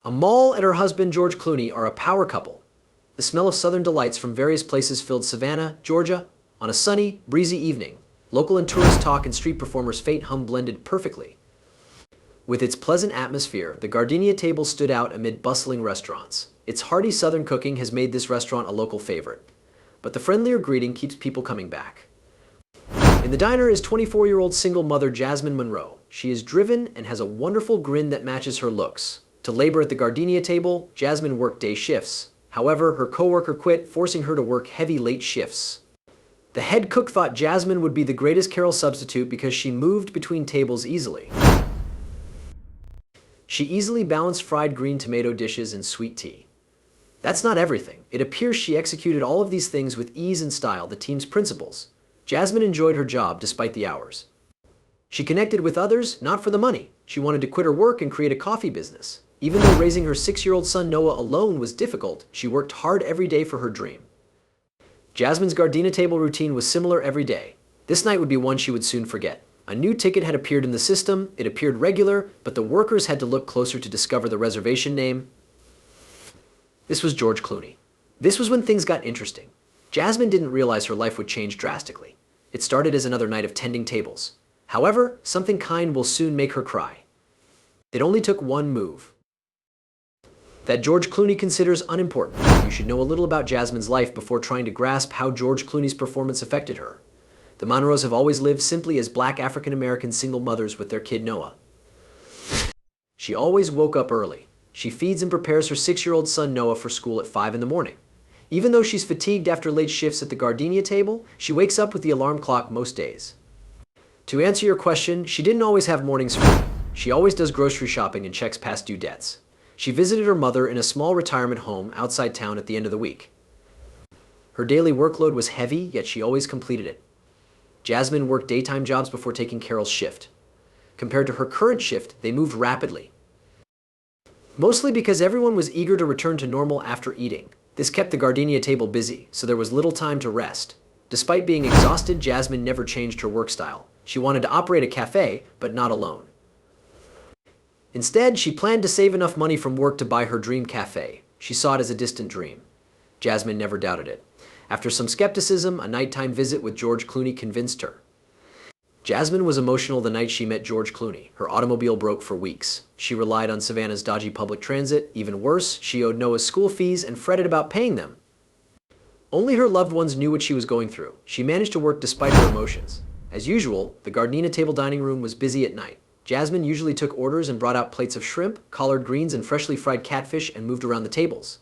Amal and her husband George Clooney are a power couple. The smell of southern delights from various places filled Savannah, Georgia, on a sunny, breezy evening. Local and tourist talk and street performers' faint hum blended perfectly. With its pleasant atmosphere, the Gardenia table stood out amid bustling restaurants. Its hearty southern cooking has made this restaurant a local favorite, but the friendlier greeting keeps people coming back. In the diner is 24-year-old single mother Jasmine Monroe. She is driven and has a wonderful grin that matches her looks. To labor at the Gardenia table, Jasmine worked day shifts. However, her coworker quit, forcing her to work heavy late shifts. The head cook thought Jasmine would be the greatest Carol substitute because she moved between tables easily. She easily balanced fried green tomato dishes and sweet tea. That's not everything. It appears she executed all of these things with ease and style, the team's principles. Jasmine enjoyed her job despite the hours. She connected with others, not for the money. She wanted to quit her work and create a coffee business. Even though raising her 6-year-old son Noah alone was difficult, she worked hard every day for her dream. Jasmine's Gardenia table routine was similar every day. This night would be one she would soon forget. A new ticket had appeared in the system. It appeared regular, but the workers had to look closer to discover the reservation name. This was George Clooney. This was when things got interesting. Jasmine didn't realize her life would change drastically. It started as another night of tending tables. However, something kind will soon make her cry. It only took one move that George Clooney considers unimportant. You should know a little about Jasmine's life before trying to grasp how George Clooney's performance affected her. The Monroes have always lived simply as black African-American single mothers with their kid Noah. She always woke up early. She feeds and prepares her 6-year-old son Noah for school at 5 in the morning. Even though she's fatigued after late shifts at the Gardenia table, she wakes up with the alarm clock most days. To answer your question, she didn't always have mornings free. She always does grocery shopping and checks past due debts. She visited her mother in a small retirement home outside town at the end of the week. Her daily workload was heavy, yet she always completed it. Jasmine worked daytime jobs before taking Carol's shift. Compared to her current shift, they moved rapidly. Mostly because everyone was eager to return to normal after eating. This kept the Gardenia table busy, so there was little time to rest. Despite being exhausted, Jasmine never changed her work style. She wanted to operate a cafe, but not alone. Instead, she planned to save enough money from work to buy her dream cafe. She saw it as a distant dream. Jasmine never doubted it. After some skepticism, a nighttime visit with George Clooney convinced her. Jasmine was emotional the night she met George Clooney. Her automobile broke for weeks. She relied on Savannah's dodgy public transit. Even worse, she owed Noah's school fees and fretted about paying them. Only her loved ones knew what she was going through. She managed to work despite her emotions. As usual, the Gardenia table dining room was busy at night. Jasmine usually took orders and brought out plates of shrimp, collard greens, and freshly fried catfish and moved around the tables.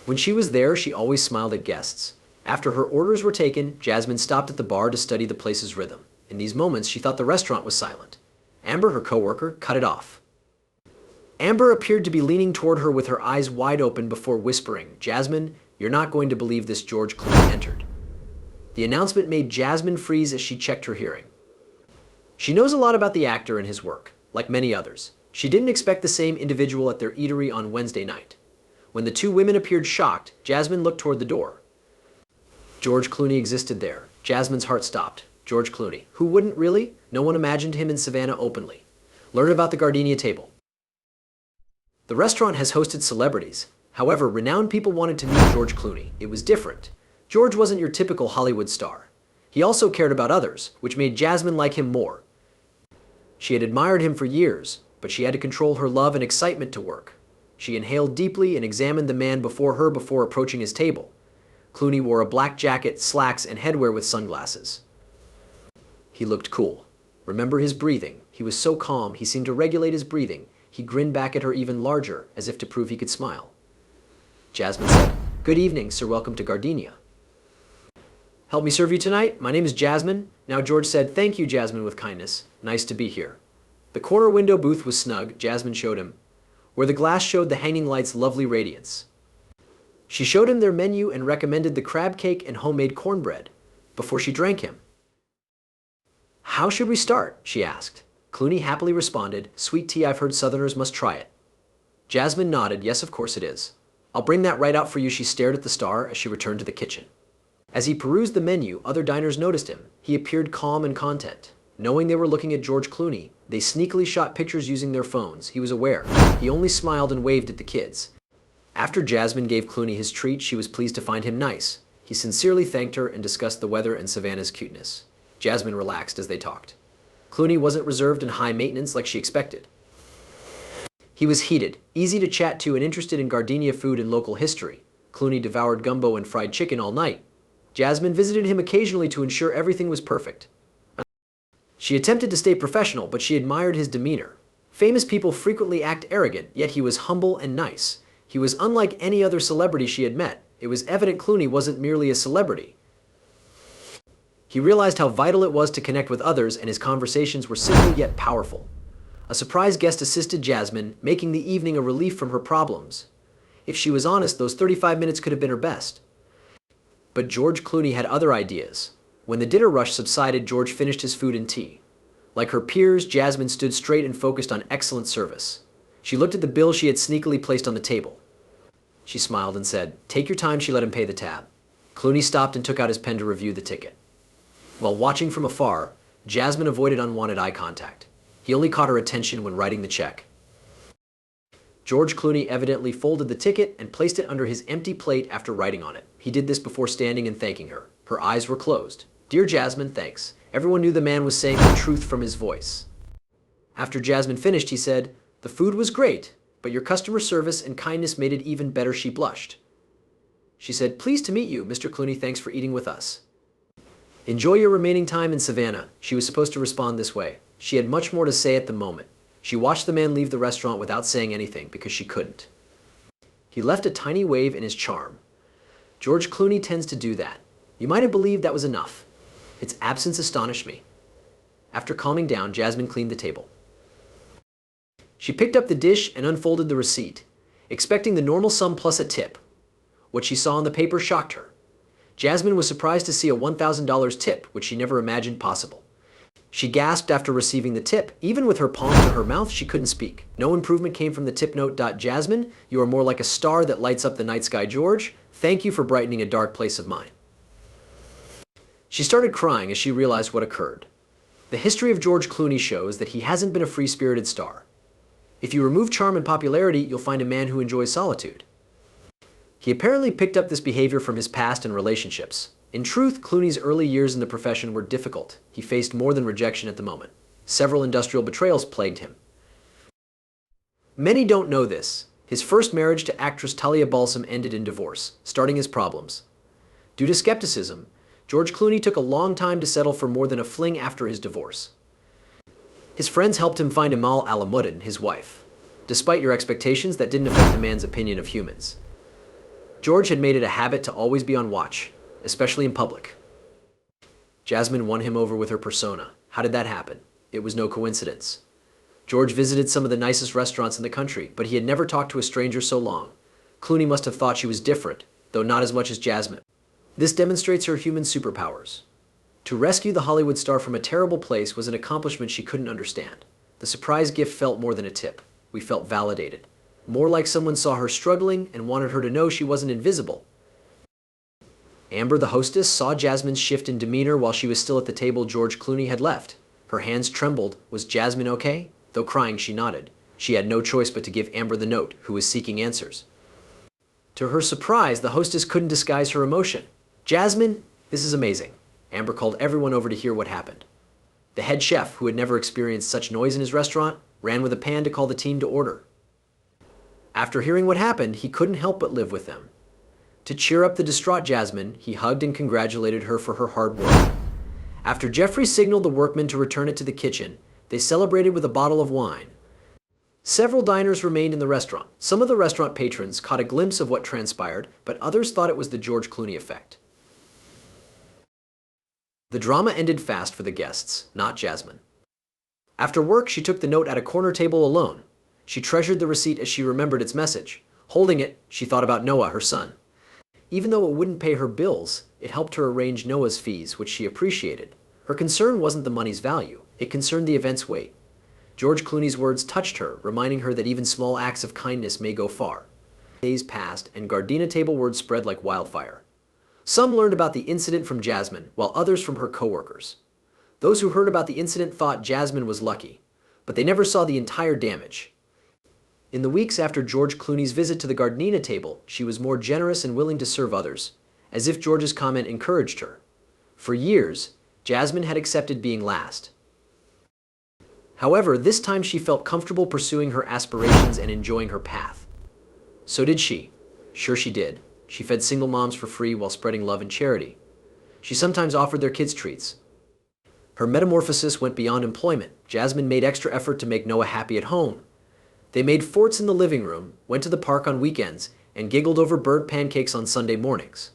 When she was there, she always smiled at guests. After her orders were taken, Jasmine stopped at the bar to study the place's rhythm. In these moments, she thought the restaurant was silent. Amber, her coworker, cut it off. Amber appeared to be leaning toward her with her eyes wide open before whispering, "Jasmine, you're not going to believe this." George Clooney entered. The announcement made Jasmine freeze as she checked her hearing. She knows a lot about the actor and his work, like many others. She didn't expect the same individual at their eatery on Wednesday night. When the two women appeared shocked, Jasmine looked toward the door. George Clooney existed there. Jasmine's heart stopped. George Clooney. Who wouldn't really? No one imagined him in Savannah openly. Learn about the Gardenia table. The restaurant has hosted celebrities. However, renowned people wanted to meet George Clooney. It was different. George wasn't your typical Hollywood star. He also cared about others, which made Jasmine like him more. She had admired him for years, but she had to control her love and excitement to work. She inhaled deeply and examined the man before her before approaching his table. Clooney wore a black jacket, slacks, and headwear with sunglasses. He looked cool. Remember his breathing. He was so calm, he seemed to regulate his breathing. He grinned back at her even larger, as if to prove he could smile. Jasmine said, "Good evening, sir. Welcome to Gardenia." "Help me serve you tonight? My name is Jasmine." Now George said, "Thank you, Jasmine," with kindness. "Nice to be here." The corner window booth was snug, Jasmine showed him, where the glass showed the hanging lights' lovely radiance. She showed him their menu and recommended the crab cake and homemade cornbread before she drank him. "How should we start?" she asked. Clooney happily responded, "Sweet tea, I've heard Southerners must try it." Jasmine nodded, "Yes, of course it is. I'll bring that right out for you." She stared at the star as she returned to the kitchen. As he perused the menu, other diners noticed him. He appeared calm and content. Knowing they were looking at George Clooney, They sneakily shot pictures using their phones. He was aware. He only smiled and waved at the kids. After Jasmine gave Clooney his treat, she was pleased to find him nice. He sincerely thanked her and discussed the weather and Savannah's cuteness. Jasmine relaxed as they talked. Clooney wasn't reserved and high maintenance like she expected. He was heated, easy to chat to, and interested in Gardenia food and local history. Clooney devoured gumbo and fried chicken all night. Jasmine visited him occasionally to ensure everything was perfect. She attempted to stay professional, but she admired his demeanor. Famous people frequently act arrogant, yet he was humble and nice. He was unlike any other celebrity she had met. It was evident Clooney wasn't merely a celebrity. He realized how vital it was to connect with others, and his conversations were simple yet powerful. A surprise guest assisted Jasmine, making the evening a relief from her problems. If she was honest, those 35 minutes could have been her best. But George Clooney had other ideas. When the dinner rush subsided, George finished his food and tea. Like her peers, Jasmine stood straight and focused on excellent service. She looked at the bill she had sneakily placed on the table. She smiled and said, "Take your time." She let him pay the tab. Clooney stopped and took out his pen to review the ticket. While watching from afar, Jasmine avoided unwanted eye contact. He only caught her attention when writing the check. George Clooney evidently folded the ticket and placed it under his empty plate after writing on it. He did this before standing and thanking her. Her eyes were closed. "Dear Jasmine, thanks." Everyone knew the man was saying the truth from his voice. After Jasmine finished, he said, "The food was great, but your customer service and kindness made it even better." She blushed. She said, "Pleased to meet you, Mr. Clooney. Thanks for eating with us. Enjoy your remaining time in Savannah." She was supposed to respond this way. She had much more to say at the moment. She watched the man leave the restaurant without saying anything because she couldn't. He left a tiny wave in his charm. George Clooney tends to do that. You might have believed that was enough. Its absence astonished me. After calming down, Jasmine cleaned the table. She picked up the dish and unfolded the receipt, expecting the normal sum plus a tip. What she saw on the paper shocked her. Jasmine was surprised to see a $1,000 tip, which she never imagined possible. She gasped after receiving the tip. Even with her palm to her mouth, she couldn't speak. No improvement came from the tip note. "Jasmine, you are more like a star that lights up the night sky, George. Thank you for brightening a dark place of mine." She started crying as she realized what occurred. The history of George Clooney shows that he hasn't been a free-spirited star. If you remove charm and popularity, you'll find a man who enjoys solitude. He apparently picked up this behavior from his past and relationships. In truth, Clooney's early years in the profession were difficult. He faced more than rejection at the moment. Several industrial betrayals plagued him. Many don't know this. His first marriage to actress Talia Balsam ended in divorce, starting his problems. Due to skepticism, George Clooney took a long time to settle for more than a fling after his divorce. His friends helped him find Amal Alamuddin, his wife. Despite your expectations, that didn't affect the man's opinion of humans. George had made it a habit to always be on watch, especially in public. Jasmine won him over with her persona. How did that happen? It was no coincidence. George visited some of the nicest restaurants in the country, but he had never talked to a stranger so long. Clooney must have thought she was different, though not as much as Jasmine. This demonstrates her human superpowers. To rescue the Hollywood star from a terrible place was an accomplishment she couldn't understand. The surprise gift felt more than a tip. We felt validated. More like someone saw her struggling and wanted her to know she wasn't invisible. Amber, the hostess, saw Jasmine's shift in demeanor while she was still at the table George Clooney had left. Her hands trembled. Was Jasmine okay? Though crying, she nodded. She had no choice but to give Amber the note, who was seeking answers. To her surprise, the hostess couldn't disguise her emotion. "Jasmine, this is amazing." Amber called everyone over to hear what happened. The head chef, who had never experienced such noise in his restaurant, ran with a pan to call the team to order. After hearing what happened, he couldn't help but live with them. To cheer up the distraught Jasmine, he hugged and congratulated her for her hard work. After Jeffrey signaled the workmen to return it to the kitchen, they celebrated with a bottle of wine. Several diners remained in the restaurant. Some of the restaurant patrons caught a glimpse of what transpired, but others thought it was the George Clooney effect. The drama ended fast for the guests, not Jasmine. After work, she took the note at a corner table alone. She treasured the receipt as she remembered its message. Holding it, she thought about Noah, her son. Even though it wouldn't pay her bills, it helped her arrange Noah's fees, which she appreciated. Her concern wasn't the money's value. It concerned the event's weight. George Clooney's words touched her, reminding her that even small acts of kindness may go far. Days passed, and Gardenia table word spread like wildfire. Some learned about the incident from Jasmine, while others from her coworkers. Those who heard about the incident thought Jasmine was lucky. but they never saw the entire damage. In the weeks after George Clooney's visit to the Gardnina table, she was more generous and willing to serve others, as if George's comment encouraged her. For years, Jasmine had accepted being last. However, this time she felt comfortable pursuing her aspirations and enjoying her path. So did she. Sure she did. She fed single moms for free while spreading love and charity. She sometimes offered their kids treats. Her metamorphosis went beyond employment. Jasmine made extra effort to make Noah happy at home. They made forts in the living room, went to the park on weekends, and giggled over burnt pancakes on Sunday mornings.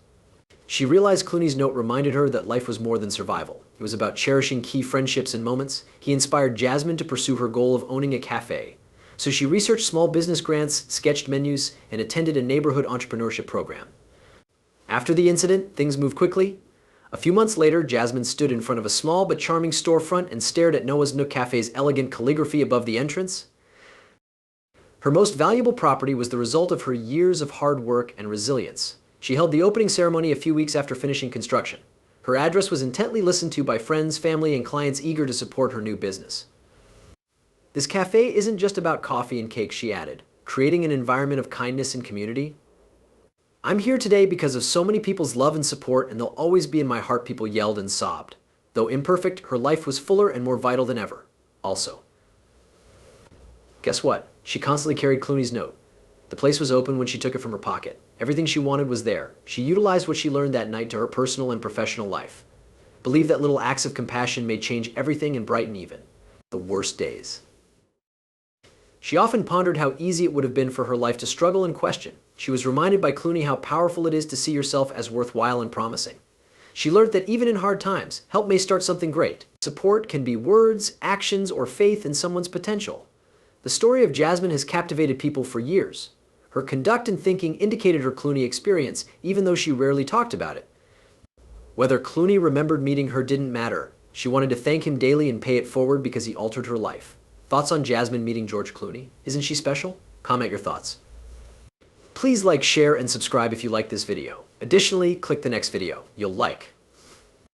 She realized Clooney's note reminded her that life was more than survival. It was about cherishing key friendships and moments. He inspired Jasmine to pursue her goal of owning a cafe. So she researched small business grants, sketched menus, and attended a neighborhood entrepreneurship program. After the incident, things moved quickly. A few months later, Jasmine stood in front of a small but charming storefront and stared at Noah's Nook Cafe's elegant calligraphy above the entrance. Her most valuable property was the result of her years of hard work and resilience. She held the opening ceremony a few weeks after finishing construction. Her address was intently listened to by friends, family, and clients eager to support her new business. This cafe isn't just about coffee and cake, she added, creating an environment of kindness and community. I'm here today because of so many people's love and support, and they'll always be in my heart, people yelled and sobbed. Though imperfect, her life was fuller and more vital than ever. Also, guess what? She constantly carried Clooney's note. The place was open when she took it from her pocket. Everything she wanted was there. She utilized what she learned that night to her personal and professional life. Believed that little acts of compassion may change everything and brighten even the worst days. She often pondered how easy it would have been for her life to struggle and question. She was reminded by Clooney how powerful it is to see yourself as worthwhile and promising. She learned that even in hard times, help may start something great. Support can be words, actions, or faith in someone's potential. The story of Jasmine has captivated people for years. Her conduct and thinking indicated her Clooney experience, even though she rarely talked about it. Whether Clooney remembered meeting her didn't matter. She wanted to thank him daily and pay it forward because he altered her life. Thoughts on Jasmine meeting George Clooney? Isn't she special? Comment your thoughts. Please like, share, and subscribe if you like this video. Additionally, click the next video you'll like.